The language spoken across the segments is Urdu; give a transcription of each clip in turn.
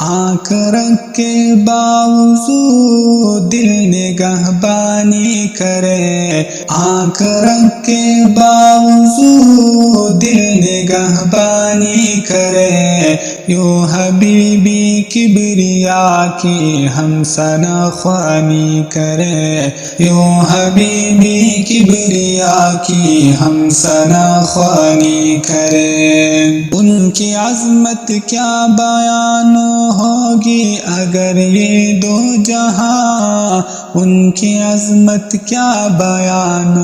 آنکھ رکھ کے باوضو دل نگہبانی کرے، آنکھ رکھ کے باوضو دل نگہبانی کرے، یوں حبیبی کبریا کی ہم ثنا خوانی کرے، یوں حبیبی کبریا کی ہم ثنا خوانی کرے۔ ان کی عظمت کیا بیان ہوگی اگر یہ دو جہاں، ان کی عظمت کیا بیان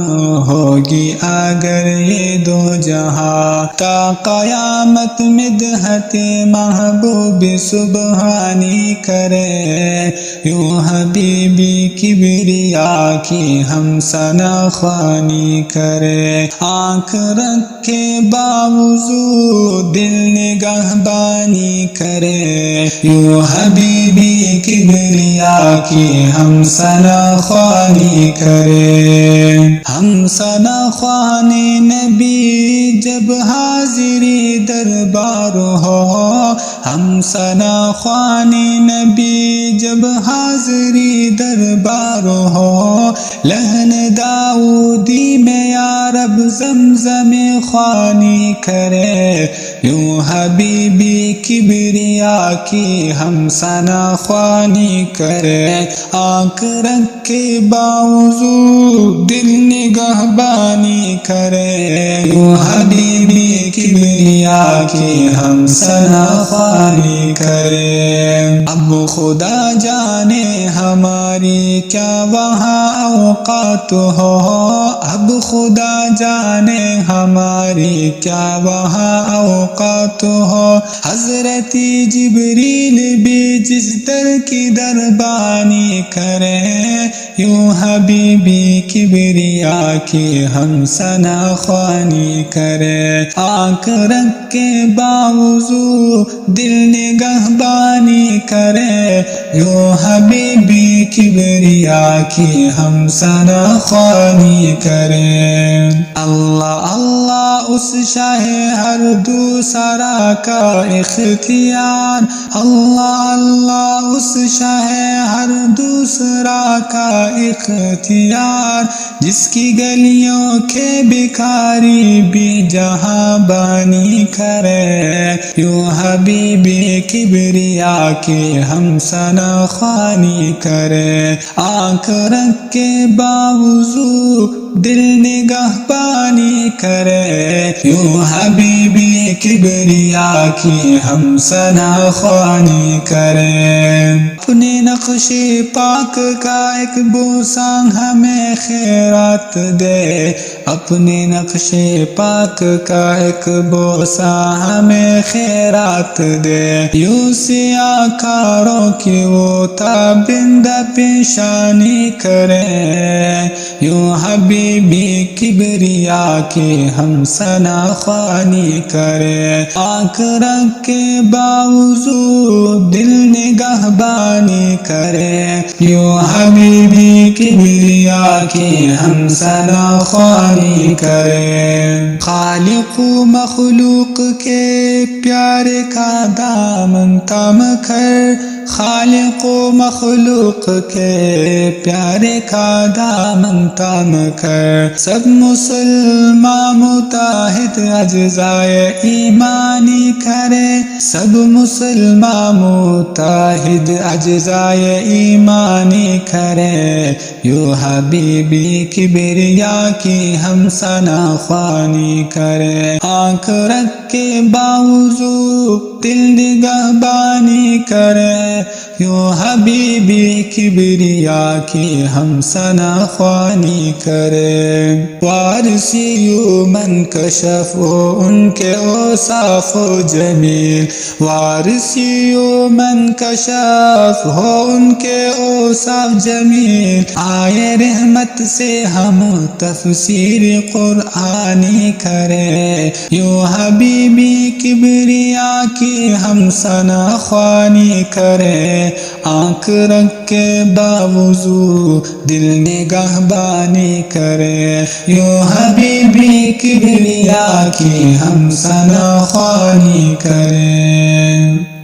ہوگی اگر یہ دو جہاں، تا قیامت مدحت محبوب سبحانی کرے، یوں حبیبی کبریا کی ہم ثنا خوانی کرے، آنکھ رکھ کے باوضو دل نگہبانی کرے، یوں حبیبی کبریا کی ہم ثنا خوانی کرے۔ ہم ثنا خوانی نبی جب حاضری دربار ہو، ہم ثنا خوانی نبی جب حاضری دربار ہو، لہن داؤدی میں یا رب زمزم خوانی کرے، یوں حبیبی کبریا کی ہم ثنا خوانی کرے، آنکھ رکھ کے باوضو دل نگہبانی کرے، یوں حبیبی کبریا کی ہم ثنا خوانی کرے۔ اب خدا جانے ہماری کیا وہاں اوقات ہو، اب خدا جانے ہماری کیا وہاں اوقات ہو، حضرت جبریل بھی جس در کی دربانی کرے، یوں حبیبی کبریا کی ہم ثنا خوانی کرے، آنکھ رکھ کے باوضو دل نگہبانی کرے، یوں حبیبی کبریا کی ہم ثنا خوانی کرے۔ اللہ اللہ اس شاہ ہر دوسرا کا اختیار، اللہ اللہ اس شاہ ہر دوسرا کا اختیار، جس کی گلیوں کے بھکاری بھی جہاں بانی کرے، یوں حبیبی کبریا کی ہم ثنا خوانی کرے، آنکھ رکھ کے باوضو دل نگہبانی کرے، یوں حبیبی کبریا کی ہم ثنا خوانی کرے۔ اپنے نقش پاک کا ایک بوسہ ہمیں خیرات دے، اپنے نقش پاک کا ایک بوسہ ہمیں خیرات دے، یوں سیاہ کاروں کی وہ تابند پیشانی کرے، یوں حبیبی کبریا کی ہم ثنا خوانی کرے، آنکھ رکھ کے باوضو دل نگہبانی کرے، یوں حبیبی کبریا کی ہم ثنا خوانی کرے۔ خالق و مخلوق کے پیارے کا دامن تھام کر، خالق و مخلوق کے پیارے کا دامن تھام کر، سب مسلمان متحد اجزائے ایمانی کرے، سب مسلمان متحد اجزائے ایمانی کرے، یوں حبیبی کبریا کی ہم ثنا خوانی کرے، آنکھ رکھ کے باوضو دل نگہبانی کرے، یوں حبیبی کبریا کی ہم ثنا خوانی کرے۔ وارثی من کشف ان کے اوصاف و جمیل، وارثی من کشف ہو ان کے اوصاف جمیل، آئے رحمت سے ہم تفسیر قرآنی کرے، یوں حبیبی کبریا کی ہم ثنا خوانی کرے، آنکھ رکھ کے باوضو دل نگہبانی کرے، یوں حبیبی کبریا کی ہم ثنا خوانی کرے۔